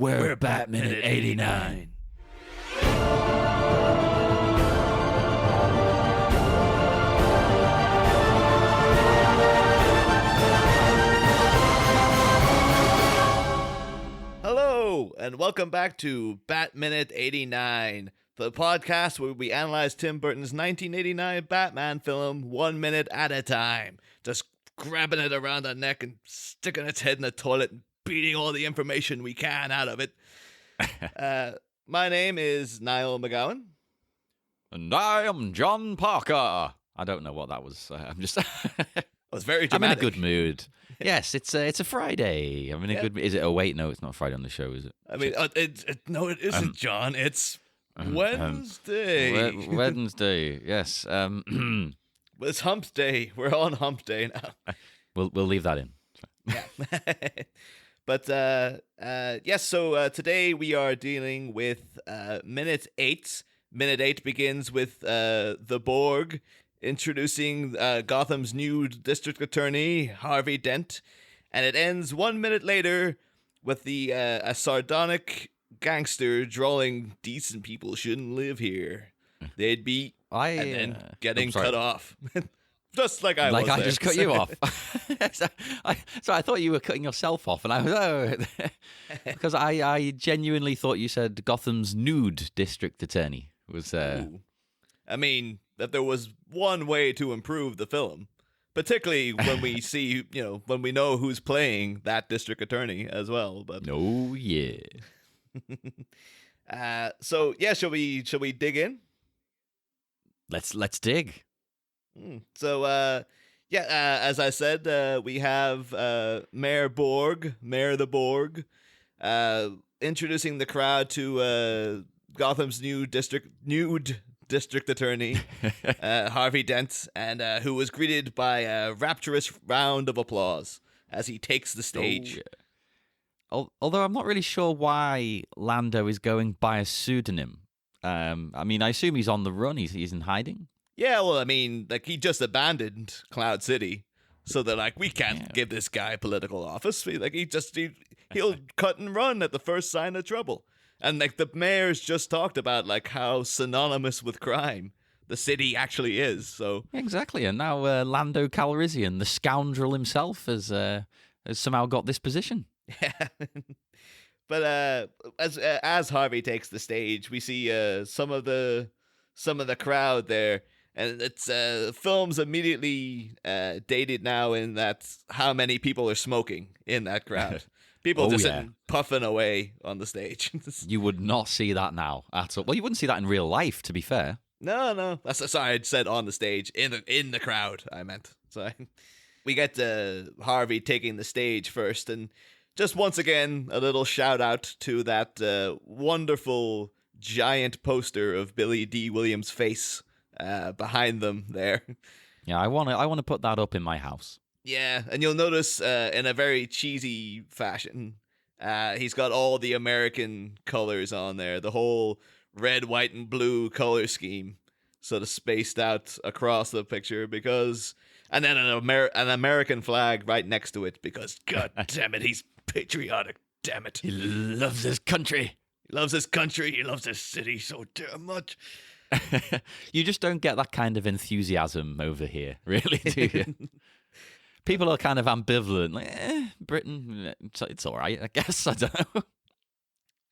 We're Batman at 89. Hello, and welcome back to Batminute 89, the podcast where we analyze Tim Burton's 1989 Batman film 1 minute at a time, just grabbing it around the neck and sticking its head in the toilet and beating all the information we can out of it. My name is Niall McGowan. And I am John Parker. I don't know what that was. I'm just... It was very I'm in dramatic. a good mood. Yes, it's a Friday. I'm in a good. Is it? Oh wait, no, it's not Friday on the show, is it? I mean, no, it isn't, John. It's Wednesday. Wednesday. Yes. It's Hump Day. We're on Hump Day now. We'll leave that in. Yeah. But yes. So today we are dealing with minute 8. Minute 8 begins with the Borg introducing Gotham's new district attorney, Harvey Dent, and it ends 1 minute later with a sardonic gangster drawling, "Decent people shouldn't live here. They'd be," and then getting cut off. Just like I was I there. just cut you off. So I thought you were cutting yourself off, and I was because I genuinely thought you said Gotham's nude district attorney was. Ooh. I mean, that there was one way to improve the film, particularly when we see, when we know who's playing that district attorney as well. But oh yeah. So yeah, shall we dig in? Let's dig. So as I said, we have Mayor the Borg, introducing the crowd to Gotham's nude district attorney, Harvey Dent, and who was greeted by a rapturous round of applause as he takes the stage. Although I'm not really sure why Lando is going by a pseudonym. I mean, I assume he's on the run. He's in hiding. Yeah, well, I mean, he just abandoned Cloud City, so they're we can't give this guy political office. He'll cut and run at the first sign of trouble. And the mayor's just talked about how synonymous with crime the city actually is. So exactly, and now Lando Calrissian, the scoundrel himself, has somehow got this position. Yeah. But as Harvey takes the stage, we see some of the crowd there, and it's film's immediately dated now in that how many people are smoking in that crowd. People just sitting puffing away on the stage. You would not see that now at all. Well, you wouldn't see that in real life, to be fair. No. Sorry, I said on the stage. In the crowd, I meant. So we get Harvey taking the stage first, and just once again, a little shout out to that wonderful giant poster of Billy D. Williams' face behind them there. Yeah, I want to put that up in my house. Yeah, and you'll notice in a very cheesy fashion, he's got all the American colors on there, the whole red, white, and blue color scheme, sort of spaced out across the picture and then an American flag right next to it because, god damn it, he's patriotic, damn it. He loves his country. He loves his country, he loves his city so damn much. You just don't get that kind of enthusiasm over here, really, do you? People are kind of ambivalent, Britain, it's all right, I guess. I don't know.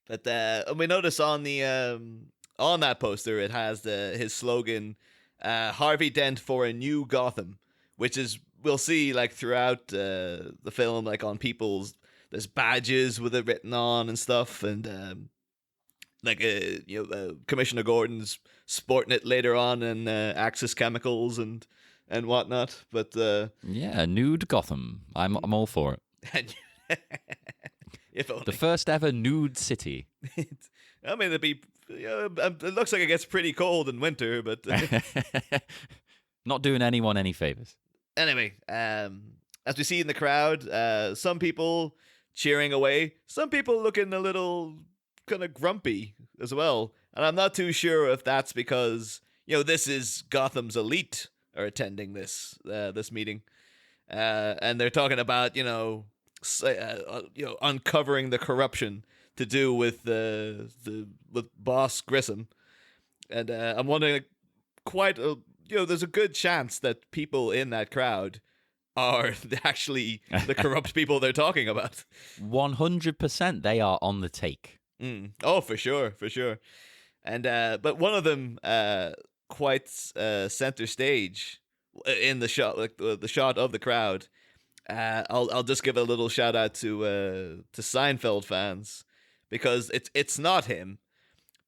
But we notice on that poster, it has his slogan, Harvey Dent for a new Gotham, which is, we'll see throughout the film, on people's, there's badges with it written on and stuff, and Commissioner Gordon's sporting it later on in Axis Chemicals and whatnot, but yeah, nude Gotham. I'm all for it. If only. The first ever nude city. I mean, it looks like it gets pretty cold in winter, but not doing anyone any favors. Anyway, as we see in the crowd, some people cheering away, some people looking a little kind of grumpy as well, and I'm not too sure if that's because this is Gotham's elite are attending this meeting, and they're talking about uncovering the corruption to do with with Boss Grissom, and I'm wondering, there's a good chance that people in that crowd are actually the corrupt people they're talking about. 100%, they are on the take. Oh, for sure, for sure. And but one of them quite center stage in the shot, like the shot of the crowd. I'll just give a little shout out to Seinfeld fans, because it's not him,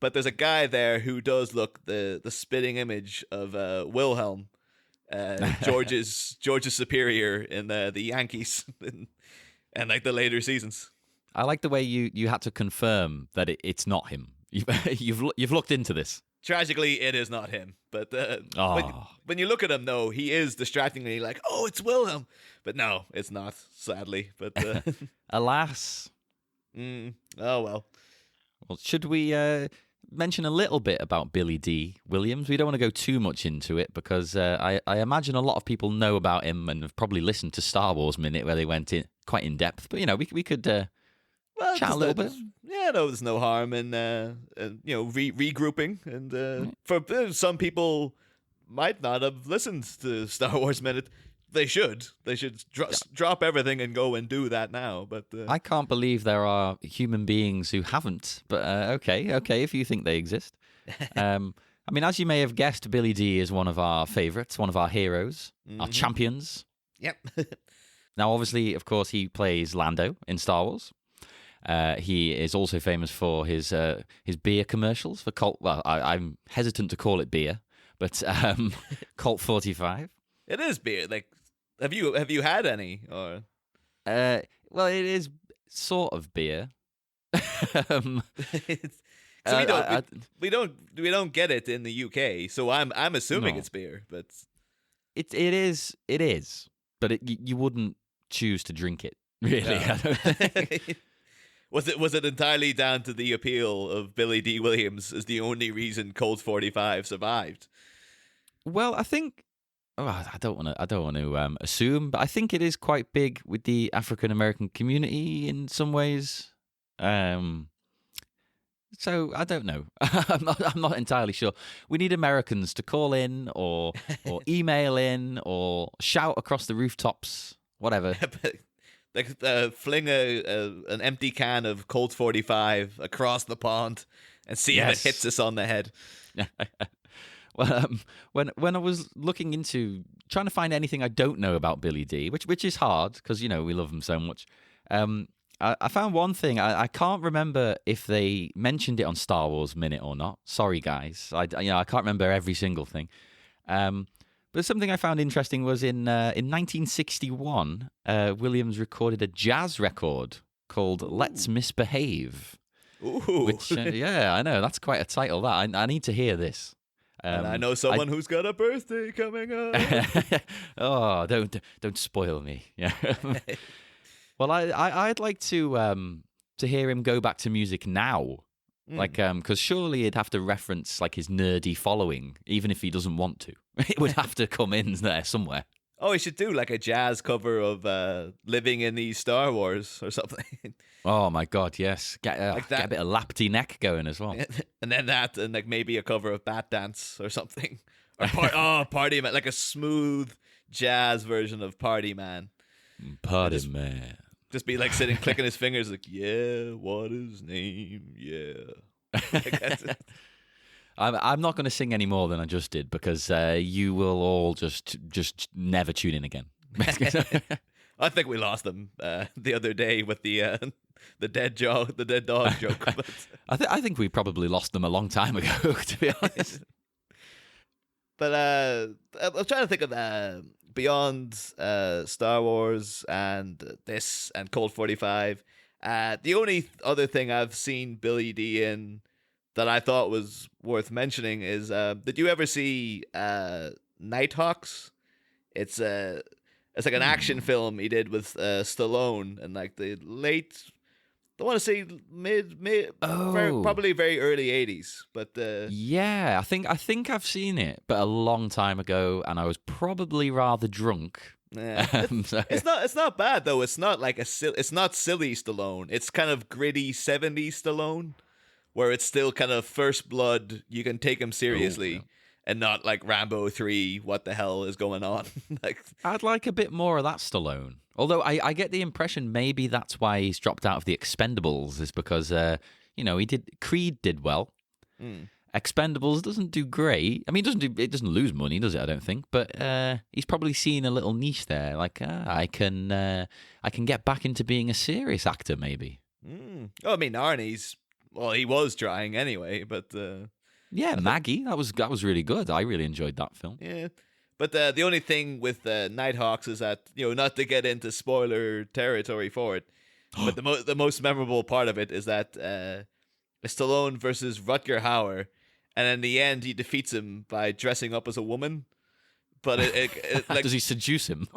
but there's a guy there who does look the spitting image of Wilhelm, George's superior in the Yankees and like the later seasons. I like the way you had to confirm that it's not him. You've looked into this. Tragically, it is not him. But when you look at him, no, he is distractingly like, oh, it's Wilhelm. But no, it's not, sadly. But alas. Oh, well. Well, should we mention a little bit about Billy D. Williams? We don't want to go too much into it, because I imagine a lot of people know about him and have probably listened to Star Wars Minute, where they went in quite in depth. But, we could chat a little bit. Yeah, no, there's no harm in regrouping, and for some people might not have listened to Star Wars Minute. They should drop everything and go and do that now. But I can't believe there are human beings who haven't. But okay, if you think they exist. I mean, as you may have guessed, Billy D is one of our favorites, one of our heroes, our champions. Yep. Now, obviously, of course, he plays Lando in Star Wars. He is also famous for his beer commercials for Colt. Well, I'm hesitant to call it beer, but Colt 45. It is beer. Like, have you had any? Or well, it is sort of beer. So we don't get it in the UK. So I'm assuming it's beer, but it is, but you wouldn't choose to drink it, really. No. I don't think. Was it entirely down to the appeal of Billy D. Williams as the only reason Colt 45 survived? Well, I think I don't want to assume, but I think it is quite big with the African American community in some ways. So I don't know. I'm not entirely sure. We need Americans to call in or email in or shout across the rooftops, whatever. Like fling an empty can of Colt 45 across the pond and see if it hits us on the head. Well, when I was looking into trying to find anything I don't know about Billy D, which is hard because we love him so much, I found one thing. I can't remember if they mentioned it on Star Wars Minute or not. Sorry, guys. I can't remember every single thing. But something I found interesting was in 1961, Williams recorded a jazz record called "Let's Misbehave." Ooh. Which, I know, that's quite a title. That I need to hear this. And I know someone who's got a birthday coming up. Oh, don't spoil me. Yeah. Well, I'd like to hear him go back to music now. Like, because surely he'd have to reference like his nerdy following, even if he doesn't want to. It would have to come in there somewhere. Oh, he should do like a jazz cover of "Living in the Star Wars" or something. Oh my God, yes! Get a bit of lapty neck going as well, and then that, and like maybe a cover of "Bat Dance" or something, or Party Man, like a smooth jazz version of "Party Man." Party Man. Just be like sitting, clicking his fingers, like, yeah, what is name? Yeah. I'm not going to sing any more than I just did because you will all just never tune in again. I think we lost them the other day with the dead dog joke. But I think we probably lost them a long time ago, to be honest. But I'm trying to think of beyond Star Wars and this and Colt 45. The only other thing I've seen Billy D in that I thought was worth mentioning is did you ever see Nighthawks? It's like an action film he did with Stallone in like the late, I want to say probably very early 80s, but yeah, I think I've seen it, but a long time ago, and I was probably rather drunk Yeah. So- It's not bad though. It's not like it's not silly Stallone. It's kind of gritty 70s Stallone, where it's still kind of First Blood. You can take him Oh, yeah. seriously, and not like Rambo 3. What the hell is going on? Like, I'd like a bit more of that Stallone. Although I get the impression maybe that's why he's dropped out of the Expendables, is because Creed did well. mm, Expendables doesn't do great. I mean, it doesn't lose money, does it? I don't think. But he's probably seen a little niche there. Like, I can get back into being a serious actor, maybe. Oh, I mean, Arnie's. Well, he was trying anyway, but Yeah, Maggie, that was really good. I really enjoyed that film. yeah. But the only thing with Nighthawks is that, not to get into spoiler territory for it, but the most memorable part of it is that Stallone versus Rutger Hauer, and in the end he defeats him by dressing up as a woman. But it like Does he seduce him?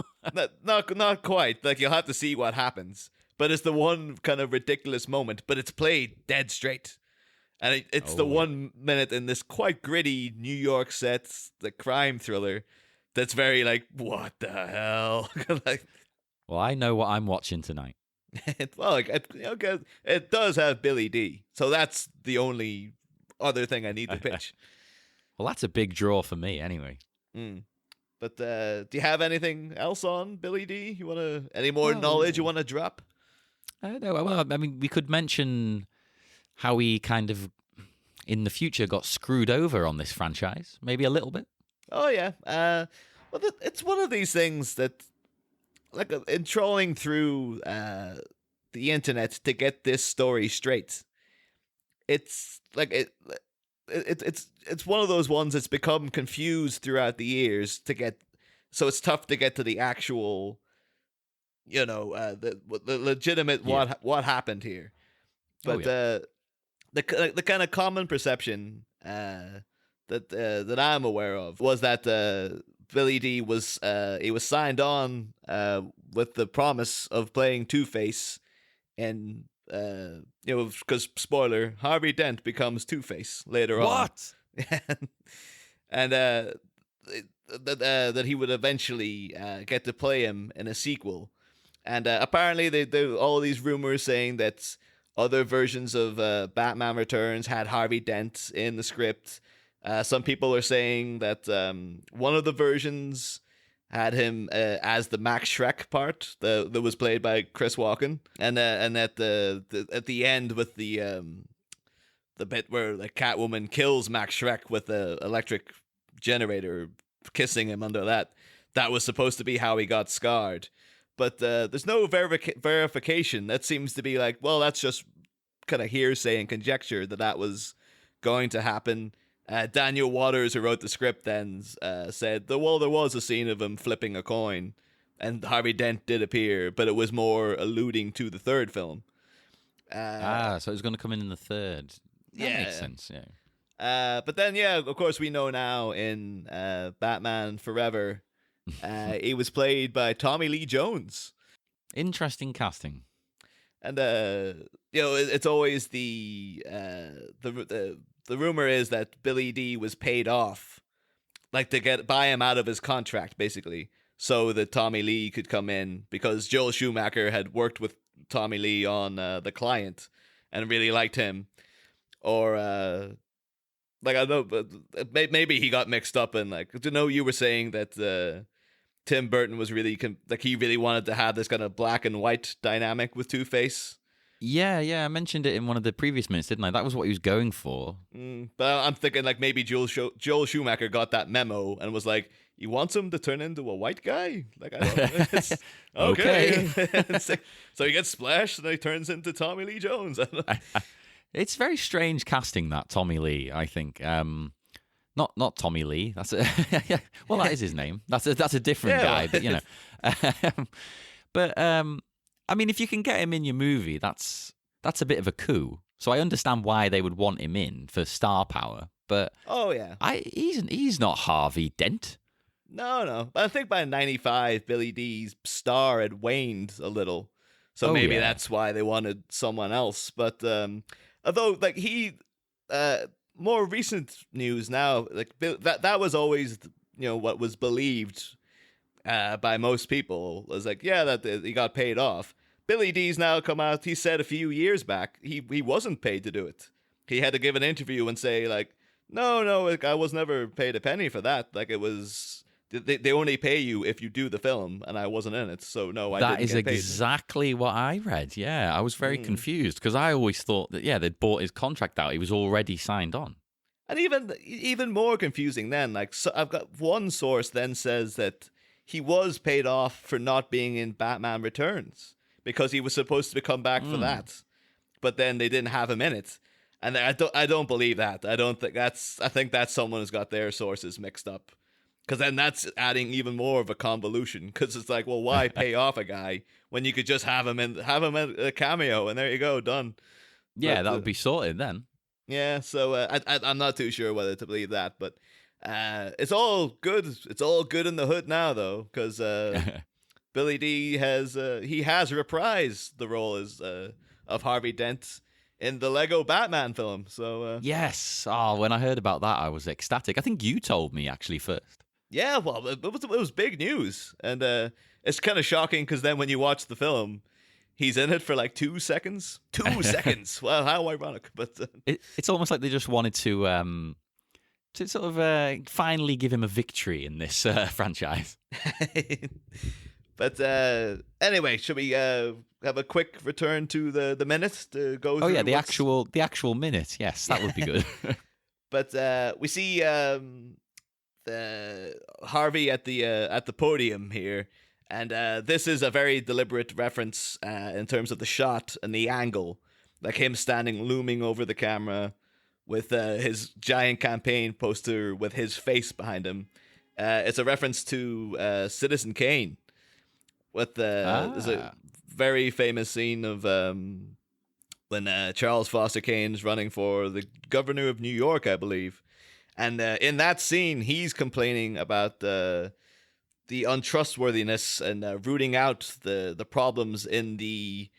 not quite. Like, you'll have to see what happens. But it's the one kind of ridiculous moment, but it's played dead straight. And it's the 1 minute in this quite gritty New York set, the crime thriller, that's very like, what the hell? Like, Well, I know what I'm watching tonight. well, like, it does have Billy D. So that's the only other thing I need to pitch. Well, that's a big draw for me, anyway. But do you have anything else on Billy D? Any more knowledge you want to drop? No, well, I mean, we could mention how he kind of, in the future, got screwed over on this franchise. Maybe a little bit. Oh, yeah. Well, it's one of these things that, like, in trolling through the internet to get this story straight, it's like it's one of those ones that's become confused throughout the years so it's tough to get to the actual, the legitimate what happened here. But the kind of common perception that I'm aware of was that Billy D was he was signed on with the promise of playing Two-Face, and because spoiler, Harvey Dent becomes Two-Face later on. What? And that he would eventually get to play him in a sequel. And apparently there all these rumors saying that other versions of Batman Returns had Harvey Dent in the script. Some people are saying that one of the versions had him as the Max Shrek part that was played by Chris Walken, and at the end with the bit where the Catwoman kills Max Shrek with the electric generator, kissing him under that was supposed to be how he got scarred. But there's no verification. That seems to be like, well, that's just kind of hearsay and conjecture that was going to happen. Daniel Waters, who wrote the script, then said, well, there was a scene of him flipping a coin, and Harvey Dent did appear, but it was more alluding to the third film. So it was going to come in the third. That makes sense, yeah. But then, of course, we know now in Batman Forever, he was played by Tommy Lee Jones. Interesting casting. And it's always the rumor is that Billy D was paid off, like to buy him out of his contract, basically, so that Tommy Lee could come in, because Joel Schumacher had worked with Tommy Lee on The Client and really liked him, or like, I don't know, but maybe he got mixed up in, like, you were saying that Tim Burton was really he really wanted to have this kind of black and white dynamic with Two-Face. Yeah, I mentioned it in one of the previous minutes, didn't I? That was what he was going for. But I'm thinking, like, maybe Joel Schumacher got that memo and was like, he wants him to turn into a white guy? Like, I don't know. Okay. So he gets splashed and he turns into Tommy Lee Jones. It's very strange casting, that Tommy Lee, I think. Not Tommy Lee. Well, that is his name. That's a different guy, but but I mean, if you can get him in your movie, that's a bit of a coup. So I understand why they would want him in for star power. But he's not Harvey Dent. No. But I think by '95, Billy D's star had waned a little, so maybe that's why they wanted someone else. But although, like, he more recent news now, like, that was always what was believed. by most people. It was like, yeah, that he got paid off. Billy D's now come out. He said a few years back he wasn't paid to do it. He had to give an interview and say like, no, like, I was never paid a penny for that. Like it was they only pay you if you do the film, and I wasn't in it, so no, I didn't get paid. That is exactly what I read. Yeah, I was very confused because I always thought that they'd bought his contract out. He was already signed on. And even more confusing then, like, so I've got one source then says that he was paid off for not being in Batman Returns because he was supposed to come back for that, but then they didn't have him in it. And I don't believe that. I think that's someone who's got their sources mixed up. Because then that's adding even more of a convolution. Because it's like, well, why pay off a guy when you could just have him in a cameo, and there you go, done. Yeah, but, that would be sorted then. Yeah, so I'm not too sure whether to believe that, but it's all good. It's all good in the hood now, though, because Billy D has reprised the role as of Harvey Dent in the Lego Batman film. So yes. Oh, when I heard about that, I was ecstatic. I think you told me actually first. Yeah, well, it was big news, and it's kind of shocking because then when you watch the film, he's in it for like 2 seconds. 2 seconds. Well, how ironic! But it's almost like they just wanted to sort of finally give him a victory in this franchise. But anyway, should we have a quick return to the minute to go through? Oh yeah, the actual minute. Yes, that would be good. But we see Harvey at the podium here, and this is a very deliberate reference in terms of the shot and the angle, like him standing looming over the camera with his giant campaign poster with his face behind him. It's a reference to Citizen Kane. There's a very famous scene of when Charles Foster Kane's running for the governor of New York, I believe. And in that scene, he's complaining about the untrustworthiness and rooting out the problems in the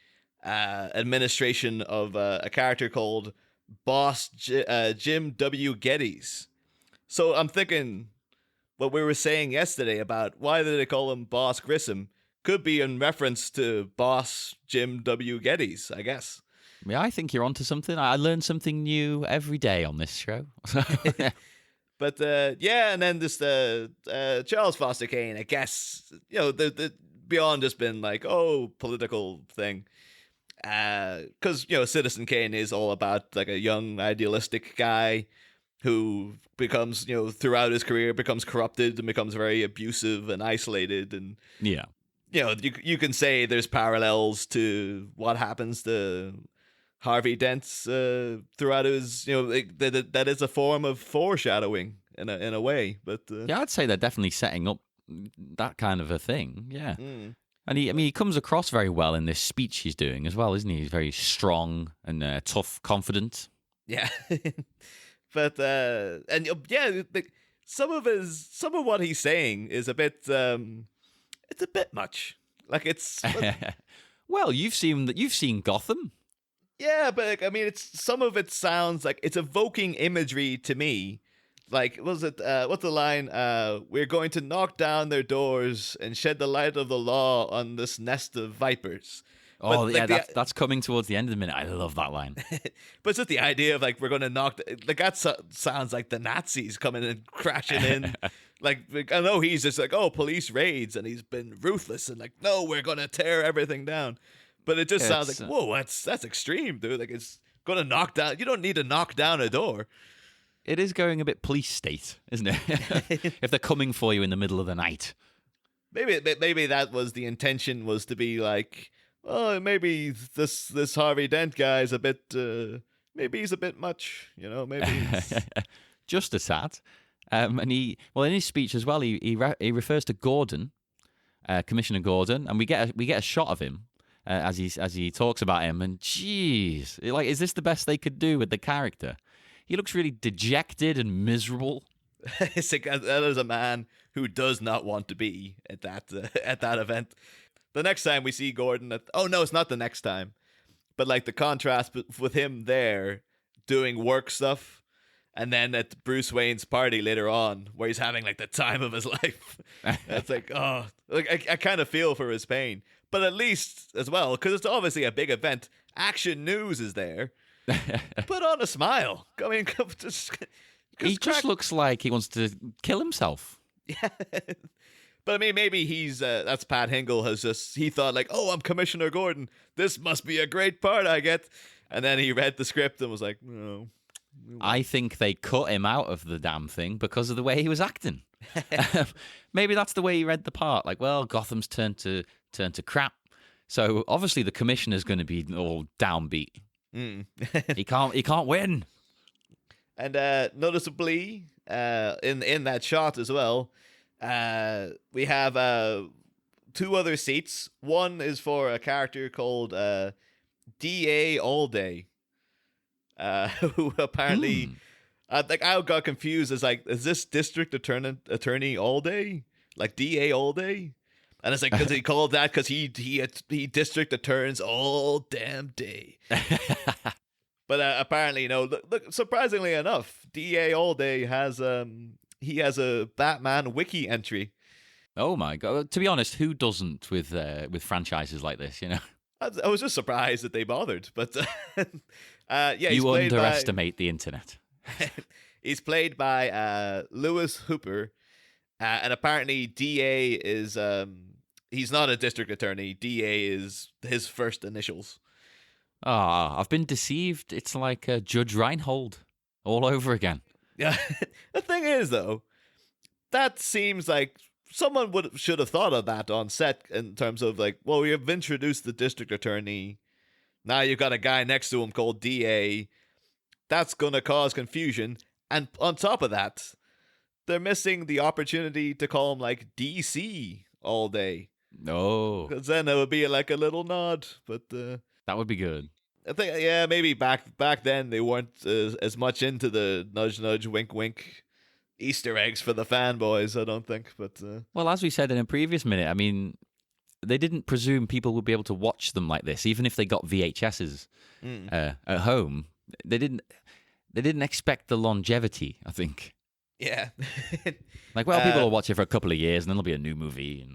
administration of a character called Boss Jim W. Geddes. So I'm thinking what we were saying yesterday about why did they call him Boss Grissom could be in reference to Boss Jim W. Geddes, I guess. Yeah, I think you're onto something. I learn something new every day on this show. But and then this Charles Foster Kane, I guess, the beyond just been like, political thing. Because, Citizen Kane is all about like a young idealistic guy who becomes, throughout his career becomes corrupted and becomes very abusive and isolated. And yeah, you can say there's parallels to what happens to Harvey Dent throughout his, that is a form of foreshadowing in a way. But yeah, I'd say they're definitely setting up that kind of a thing. Yeah, and he comes across very well in this speech he's doing as well, isn't he? He's very strong and tough, confident. Yeah, but some of what he's saying is a bit. It's a bit much. Like it's. Well, you've seen Gotham. Yeah, but it's some of it sounds like it's evoking imagery to me. Like, what's the line? We're going to knock down their doors and shed the light of the law on this nest of vipers. Oh, but, yeah, that's coming towards the end of the minute. I love that line. But it's just the idea of like we're going to knock. Like that sounds like the Nazis coming and crashing in. like I know he's just like, police raids, and he's been ruthless and like, no, we're going to tear everything down. But it just sounds like, whoa, that's extreme, dude. Like it's going to knock down. You don't need to knock down a door. It is going a bit police state, isn't it? If they're coming for you in the middle of the night. Maybe that was the intention, was to be like, maybe this Harvey Dent guy is a bit, maybe he's a bit much, maybe. Just a sad. And in his speech as well, he refers to Gordon, Commissioner Gordon, and we get a shot of him. As he talks about him, and geez, like, is this the best they could do with the character? He looks really dejected and miserable. It's like, that is a man who does not want to be at that event. The next time we see Gordon it's not the next time, but like the contrast with him there doing work stuff And then at Bruce Wayne's party later on, where he's having like the time of his life, it's like, oh, like I kind of feel for his pain. But at least as well, because it's obviously a big event, Action News is there. Put on a smile. I mean, he just looks like he wants to kill himself. Yeah. But I mean, maybe that's Pat Hingle he thought like, oh, I'm Commissioner Gordon. This must be a great part I get. And then he read the script and was like, no. I think they cut him out of the damn thing because of the way he was acting. Maybe that's the way he read the part. Like, well, Gotham's turned to crap. So obviously the commissioner's going to be all downbeat. He can't win. And noticeably, in that shot as well, we have two other seats. One is for a character called D.A. Allday, who apparently, I got confused as like, is this District Attorney Allday? Like D.A. Allday? And it's like, because he called that because he district attorneys all damn day. But apparently, look, surprisingly enough, D.A. Allday has a Batman wiki entry. Oh my god! To be honest, who doesn't with franchises like this? I was just surprised that they bothered. But yeah, you underestimate the internet. He's played by Lewis Hooper, and apparently D.A. is he's not a district attorney. D.A. is his first initials. I've been deceived. It's like Judge Reinhold all over again. Yeah. The thing is, though, that seems like someone should have thought of that on set in terms of like, well, we have introduced the district attorney. Now you've got a guy next to him called DA. That's going to cause confusion. And on top of that, they're missing the opportunity to call him like DC all day. No. Because then it would be like a little nod. But that would be good. I think, yeah, maybe back then they weren't as much into the nudge, nudge, wink, wink Easter eggs for the fanboys, I don't think. But well, as we said in a previous minute, I mean, they didn't presume people would be able to watch them like this, even if they got VHSs at home. They didn't expect the longevity, I think. Yeah. Like, well, people will watch it for a couple of years, and then there'll be a new movie.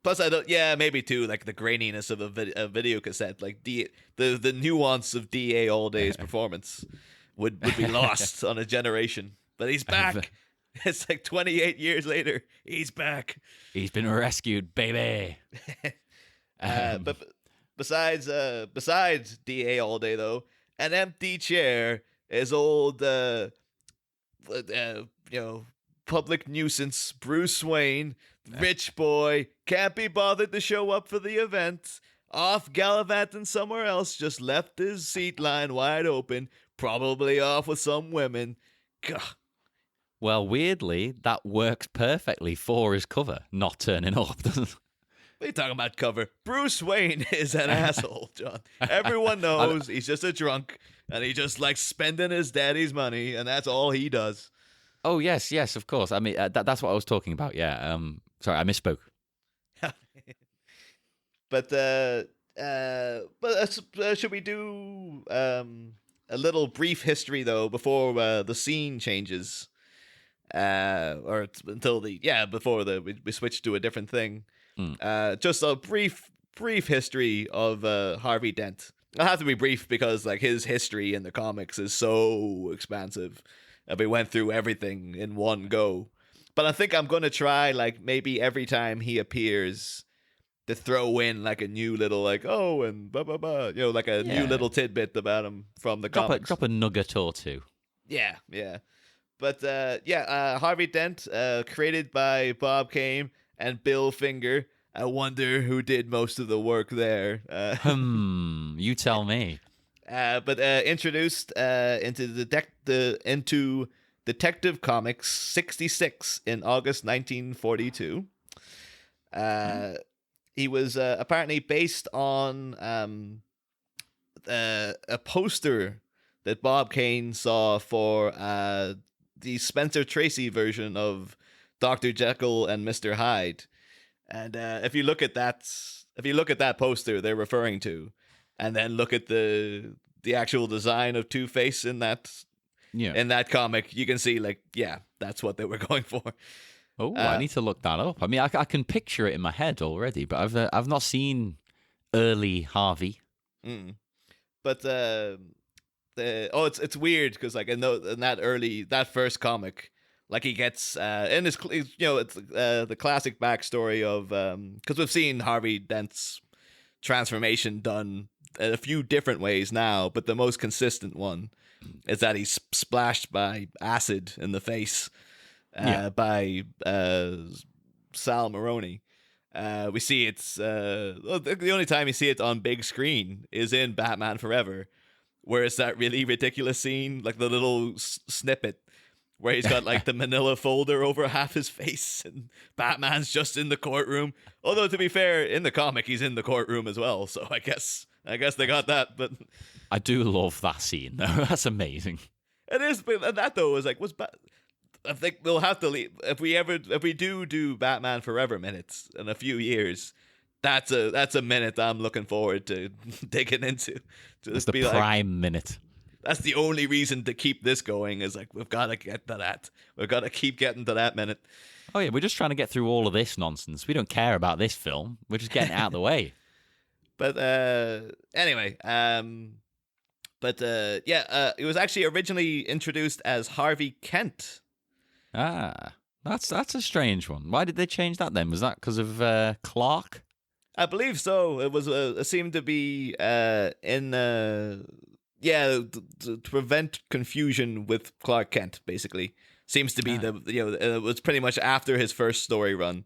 Plus, maybe too, like the graininess of a video cassette, like the nuance of D.A. Allday's performance would be lost on a generation. But he's back. It's like 28 years later. He's back. He's been rescued, baby. But besides D.A. Allday, though, an empty chair is old, public nuisance Bruce Wayne, rich boy, can't be bothered to show up for the event, off gallivanting somewhere else, just left his seat line wide open, probably off with some women. Gah. Well, weirdly, that works perfectly for his cover, not turning up, doesn't it? What are you talking about cover? Bruce Wayne is an asshole, John. Everyone knows he's just a drunk, and he just likes spending his daddy's money, and that's all he does. Oh, yes, of course. I mean, that's what I was talking about, yeah. Sorry, I misspoke. But should we do a little brief history, though, before the scene changes? Or until we switch to a different thing. Just a brief history of Harvey Dent. It'll have to be brief because like his history in the comics is so expansive. We went through everything in one go. But I think I'm going to try, like, maybe every time he appears to throw in, like, a new little, like, oh, and blah, blah, blah. Like a new little tidbit about him from the comics. Drop a nugget or two. Yeah. But, Harvey Dent, created by Bob Kane and Bill Finger. I wonder who did most of the work there. You tell me. But introduced into Detective Comics 66 in August 1942. He was apparently based on a poster that Bob Kane saw for the Spencer Tracy version of Dr. Jekyll and Mr. Hyde. And if you look at that poster they're referring to, and then look at the actual design of Two-Face in that, Yeah. in that comic, you can see like, yeah, that's what they were going for. Oh, I need to look that up. I mean, I can picture it in my head already, but I've not seen early Harvey. Mm. But it's weird because like in that first comic, like he gets in his it's the classic backstory of because we've seen Harvey Dent's transformation done in a few different ways now, but the most consistent one is that he's splashed by acid in the face by Sal Maroni. We see it's the only time you see it on big screen is in Batman Forever, where it's that really ridiculous scene, like the little snippet where he's got like the manila folder over half his face and Batman's just in the courtroom. Although to be fair, in the comic he's in the courtroom as well, so I guess they got that. But I do love that scene though. That's amazing. it is, but that though is like I think we'll have to leave if we do Batman Forever minutes in a few years. That's a minute I'm looking forward to digging into. It's the prime minute. That's the only reason to keep this going is like we've got to get to that. We've got to keep getting to that minute. Oh yeah, we're just trying to get through all of this nonsense. We don't care about this film. We're just getting it out of the way. But anyway, it was actually originally introduced as Harvey Kent. Ah, that's a strange one. Why did they change that then? Was that because of Clark? I believe so. It was it seemed to be to prevent confusion with Clark Kent. Basically, seems to be it was pretty much after his first story run,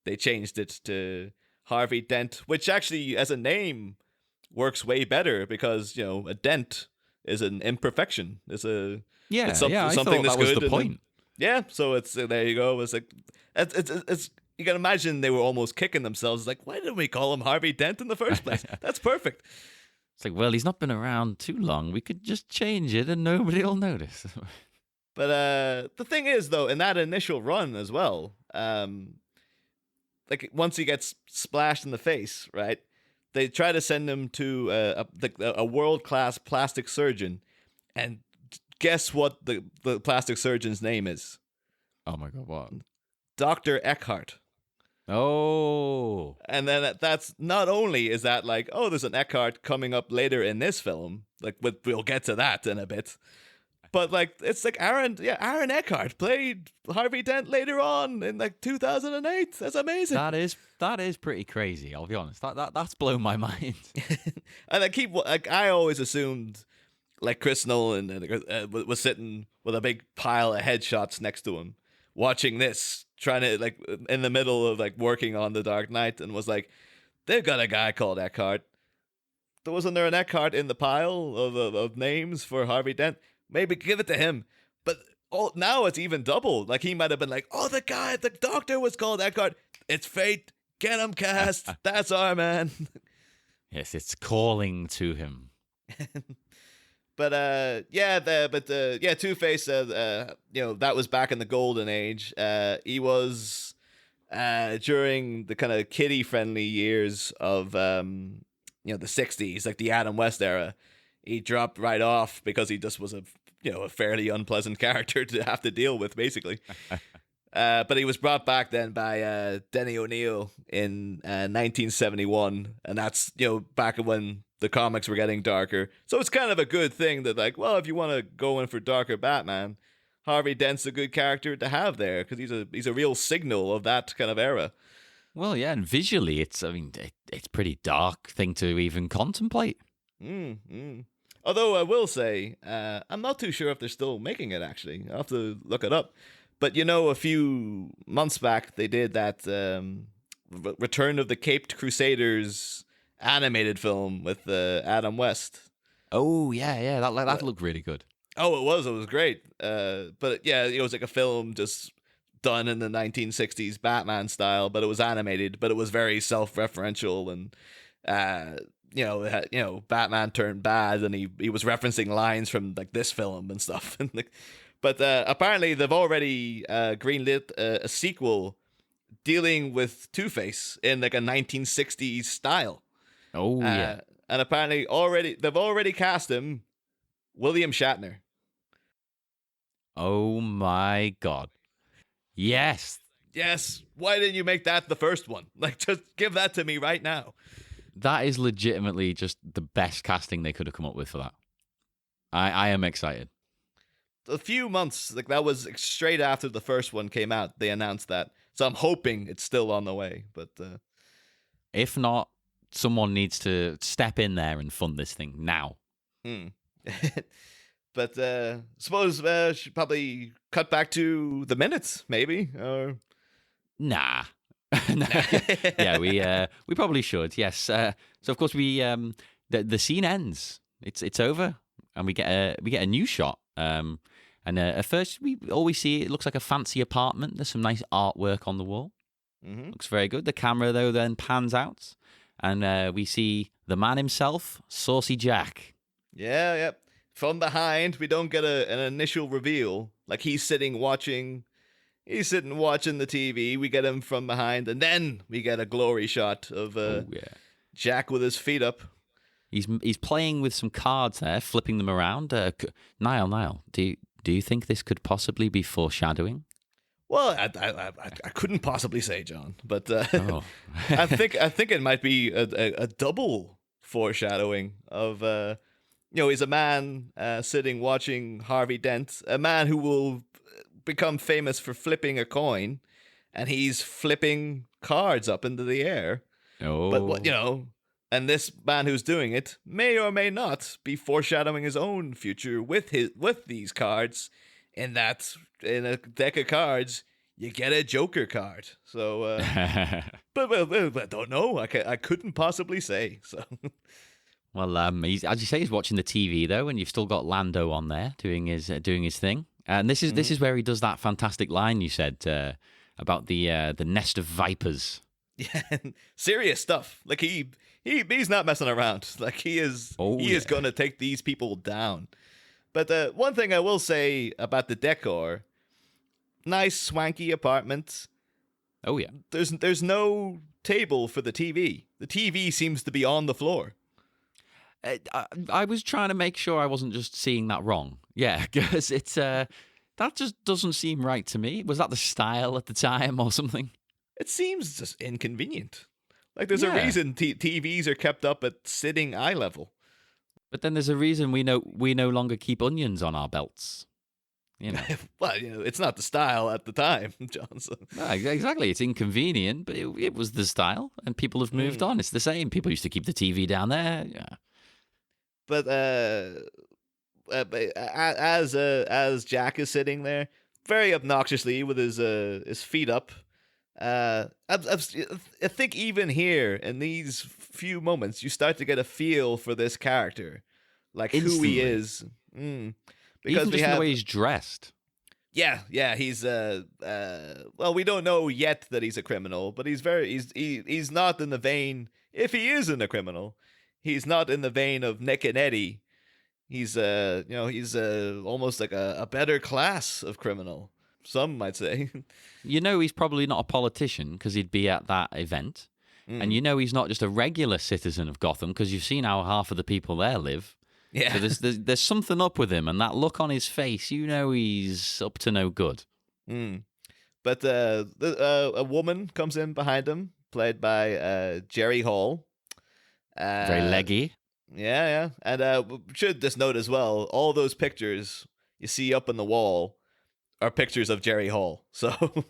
they changed it to Harvey Dent, which actually as a name works way better because a dent is an imperfection. It's a I something thought that's that was good. the point. Yeah, so it's there you go. It's like it's you can imagine they were almost kicking themselves. It's like, why didn't we call him Harvey Dent in the first place? That's perfect. It's like, well, he's not been around too long. We could just change it and nobody will notice. But the thing is, though, in that initial run as well, like once he gets splashed in the face, right? They try to send him to a world-class plastic surgeon, and guess what the plastic surgeon's name is? Oh my God, what? Dr. Eckhart. Oh. And then that's not only is that like, oh, there's an Eckhart coming up later in this film, like we'll get to that in a bit. But like it's like Aaron Eckhart played Harvey Dent later on in like 2008. That's amazing. That is pretty crazy. I'll be honest. That's blown my mind. And I always assumed like Chris Nolan was sitting with a big pile of headshots next to him, watching this, trying to like in the middle of like working on The Dark Knight, and was like, they've got a guy called Eckhart. Wasn't there an Eckhart in the pile of names for Harvey Dent? Maybe give it to him. But now it's even doubled. Like he might have been like, oh, the doctor was called Eckhart. It's fate. Get him cast. That's our man. Yes, it's calling to him. But Two-Face, that was back in the golden age. He was during the kind of kiddie-friendly years of the 60s, like the Adam West era. He dropped right off because he just was a fairly unpleasant character to have to deal with, basically. But he was brought back then by Denny O'Neil in 1971, and that's back when the comics were getting darker. So it's kind of a good thing that like, well, if you want to go in for darker Batman, Harvey Dent's a good character to have there because he's a real signal of that kind of era. Well, yeah, and visually, it's pretty dark thing to even contemplate. Although I will say, I'm not too sure if they're still making it, actually. I'll have to look it up. But, a few months back, they did that Return of the Caped Crusaders animated film with Adam West. Oh, yeah, that looked really good. Oh, it was great. But, yeah, it was like a film just done in the 1960s Batman style, but it was animated, but it was very self-referential and... Batman turned bad, and he was referencing lines from like this film and stuff. But apparently they've already greenlit a sequel dealing with Two-Face in like a 1960s style. Oh yeah, and apparently they've already cast him William Shatner. Oh my God. Yes. Yes. Why didn't you make that the first one? Like, just give that to me right now. That is legitimately just the best casting they could have come up with for that. I am excited. A few months, like that was straight after the first one came out, they announced that. So I'm hoping it's still on the way. But If not, someone needs to step in there and fund this thing now. hmm. But suppose should probably cut back to the minutes, maybe. Or Nah. Yeah, we probably should. Yes. So of course the scene ends. It's over, and we get a new shot. And at first we always see it looks like a fancy apartment. There's some nice artwork on the wall. Mm-hmm. Looks very good. The camera though then pans out, and we see the man himself, Saucy Jack. Yeah. From behind, we don't get an initial reveal. Like he's sitting watching the TV. We get him from behind, and then we get a glory shot of Jack with his feet up. He's playing with some cards there, flipping them around. Niall, do you think this could possibly be foreshadowing? Well, I couldn't possibly say, John, but Oh. I think it might be a double foreshadowing of he's a man sitting watching Harvey Dent, a man who will become famous for flipping a coin, and he's flipping cards up into the air. Oh. But and this man who's doing it may or may not be foreshadowing his own future with these cards. In a deck of cards, you get a Joker card. So, but I don't know. I couldn't possibly say. So, Well, as you say, he's watching the TV though, and you've still got Lando on there doing his thing. And this is where he does that fantastic line you said about the nest of vipers. Yeah, serious stuff. Like he's not messing around. Like he is going to take these people down. But one thing I will say about the decor, nice swanky apartment. Oh yeah. There's no table for the TV. The TV seems to be on the floor. I was trying to make sure I wasn't just seeing that wrong. Yeah, because it's that just doesn't seem right to me. Was that the style at the time or something? It seems just inconvenient. Like there's a reason TVs are kept up at sitting eye level. But then there's a reason we no longer keep onions on our belts. Well, it's not the style at the time, Johnson. No, exactly. It's inconvenient, but it was the style, and people have moved on. It's the same. People used to keep the TV down there. Yeah. But as Jack is sitting there, very obnoxiously with his feet up, I think even here in these few moments, you start to get a feel for this character, like Instantly. who he is. Because even just the way he's dressed. Yeah, he's well, we don't know yet that he's a criminal, but he's not in the vein. If he isn't a criminal, he's not in the vein of Nick and Eddie. He's he's almost like a better class of criminal, some might say. He's probably not a politician because he'd be at that event. And he's not just a regular citizen of Gotham because you've seen how half of the people there live. Yeah. So there's something up with him, and that look on his face, he's up to no good. But a woman comes in behind him, played by Jerry Hall. Very leggy. Yeah. And should just note as well, all those pictures you see up on the wall are pictures of Jerry Hall. So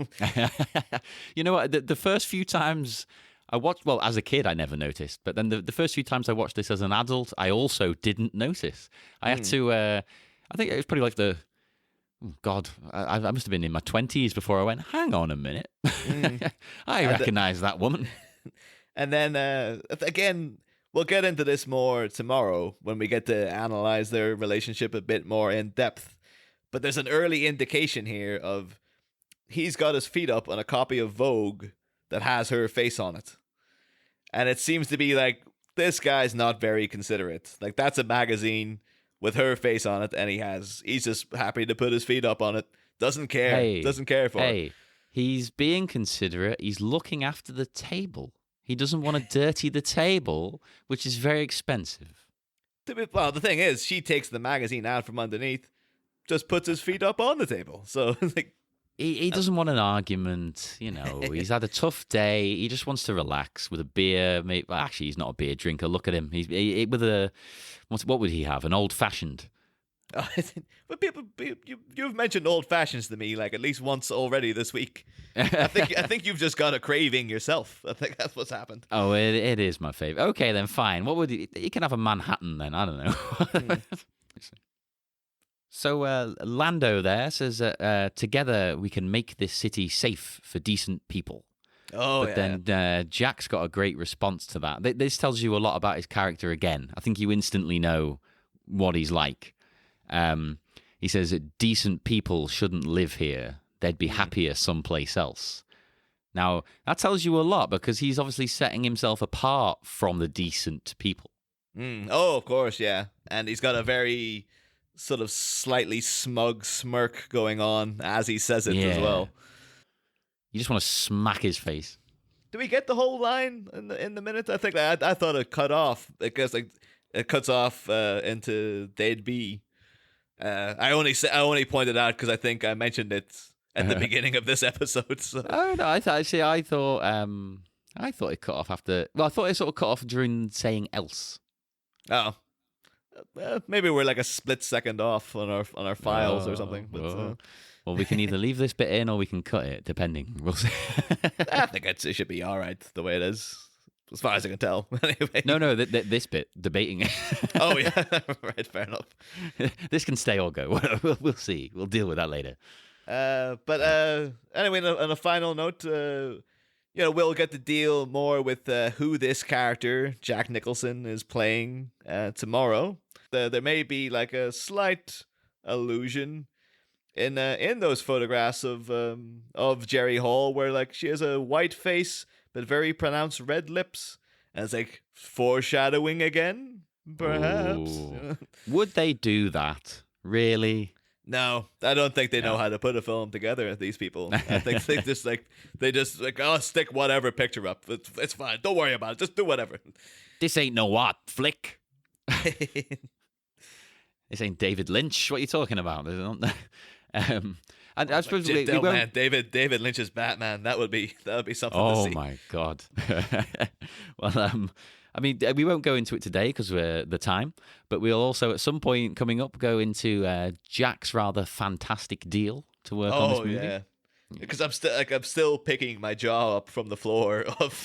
you know what? The first few times I watched, well, as a kid, I never noticed. But then the first few times I watched this as an adult, I also didn't notice. I had to, I think it was probably like I must have been in my 20s before I went, hang on a minute. I recognize that woman. And then, again, we'll get into this more tomorrow when we get to analyze their relationship a bit more in depth. But there's an early indication here of he's got his feet up on a copy of Vogue that has her face on it. And it seems to be like, this guy's not very considerate. Like, that's a magazine with her face on it, and he's just happy to put his feet up on it. Doesn't care. Doesn't care for it. He's being considerate. He's looking after the table. He doesn't want to dirty the table, which is very expensive. Well, the thing is, she takes the magazine out from underneath, just puts his feet up on the table. So like. He doesn't want an argument, He's had a tough day. He just wants to relax with a beer. Well, actually, he's not a beer drinker. Look at him. He's with a what would he have? An old fashioned. But you've mentioned old fashions to me like at least once already this week. I think you've just got a craving yourself. I think that's what's happened. Oh, it is my favorite. Okay, then fine. What would he can have a Manhattan then? I don't know. So Lando there says, together we can make this city safe for decent people. Oh, but then Jack's got a great response to that. This tells you a lot about his character again. I think you instantly know what he's like. He says that decent people shouldn't live here. They'd be happier someplace else. Now, that tells you a lot because he's obviously setting himself apart from the decent people. Oh, of course, yeah. And he's got a very sort of slightly smug smirk going on as he says it as well. You just want to smack his face. Do we get the whole line in the minute? I think I thought it cut off because like it cuts off into they'd be. I only pointed out because I think I mentioned it at the beginning of this episode. So. Oh no! I thought it cut off after. Well, I thought it sort of cut off during saying else. Oh. Maybe we're like a split second off on our files or something. But, well, we can either leave this bit in or we can cut it, depending. We'll see. I think it should be all right the way it is, as far as I can tell. Anyway. No, this bit, debating it. Oh, yeah. Right, fair enough. This can stay or go. We'll see. We'll deal with that later. But anyway, on a final note, we'll get to deal more with who this character, Jack Nicholson, is playing tomorrow. There may be like a slight allusion in those photographs of Jerry Hall, where like she has a white face but very pronounced red lips, and it's like foreshadowing again, perhaps. Would they do that? Really? No, I don't think they know how to put a film together. These people, I think they just oh, stick whatever picture up. It's fine. Don't worry about it. Just do whatever. This ain't no what flick. This ain't David Lynch. What are you talking about? And I suppose we won't... man, David Lynch's Batman. That would be something. Oh to see. My God. Well, I mean, we won't go into it today because we're the time, but we'll also at some point coming up go into Jack's rather fantastic deal to work on this movie. Oh yeah, because I'm still picking my jaw up from the floor of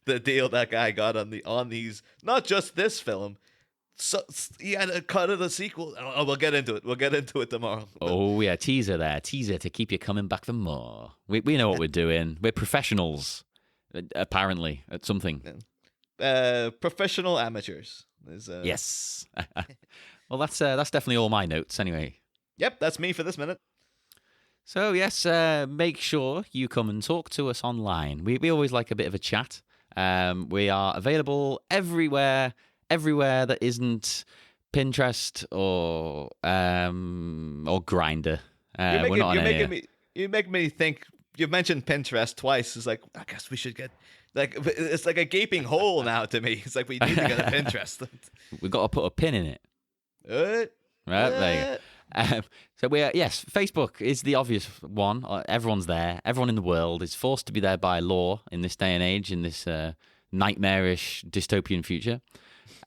the deal that guy got on these. Not just this film. So he had a cut of the sequel. Oh, we'll get into it. We'll get into it tomorrow. Oh yeah, teaser to keep you coming back for more. We know what we're doing. We're professionals, apparently at something. Professional amateurs. Yes. Well, that's definitely all my notes anyway. Yep, that's me for this minute. So yes, make sure you come and talk to us online. We always like a bit of a chat. We are available everywhere that isn't Pinterest or Grindr. We're not you make me think. You've mentioned Pinterest twice. It's like I guess we should get. Like it's like a gaping hole now to me. It's like we need to get a Pinterest. We've got to put a pin in it. Right there you go. So Facebook is the obvious one. Everyone's there. Everyone in the world is forced to be there by law in this day and age, in this nightmarish dystopian future.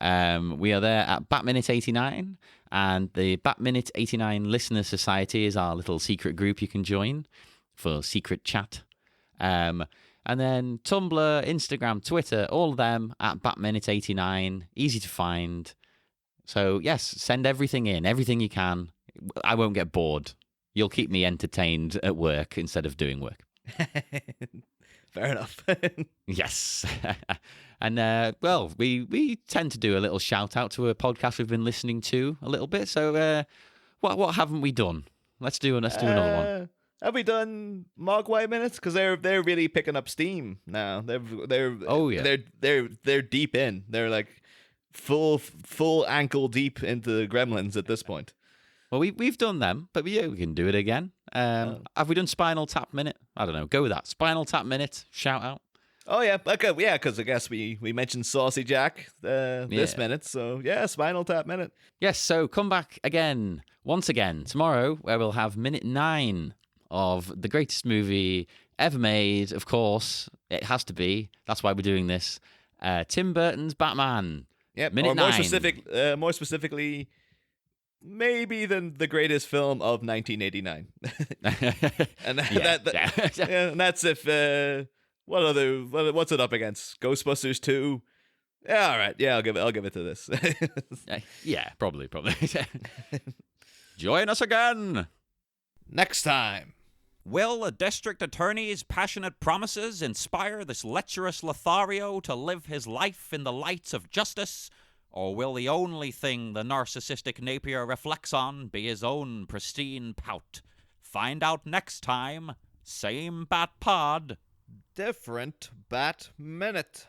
We are there at BatMinute89, and the BatMinute89 Listener Society is our little secret group you can join for secret chat. And then Tumblr, Instagram, Twitter, all of them at BatMinute89. Easy to find. So, yes, send everything in, everything you can. I won't get bored. You'll keep me entertained at work instead of doing work. Fair enough. Yes. And, we tend to do a little shout-out to a podcast we've been listening to a little bit. So, what haven't we done? Let's do another one. Have we done Mogwai minutes? Because they're really picking up steam now. They're deep in. They're like full ankle deep into Gremlins at this point. Well, we've done them, but we can do it again. Have we done Spinal Tap Minute? I don't know. Go with that. Spinal Tap Minute. Shout out. Oh yeah, okay, yeah. Because I guess we mentioned Saucy Jack this minute. So yeah, Spinal Tap Minute. Yes. So come back again once again tomorrow, where we'll have minute 9 of the greatest movie ever made. Of course, it has to be. That's why we're doing this. Tim Burton's Batman. Yep. Minute or 9. More specifically, maybe the greatest film of 1989. And and that's if what's it up against? Ghostbusters 2. Yeah, all right. Yeah, I'll give it to this. Yeah, probably. Join us again next time. Will a district attorney's passionate promises inspire this lecherous Lothario to live his life in the lights of justice? Or will the only thing the narcissistic Napier reflects on be his own pristine pout? Find out next time. Same Bat Pod. Different Bat Minute.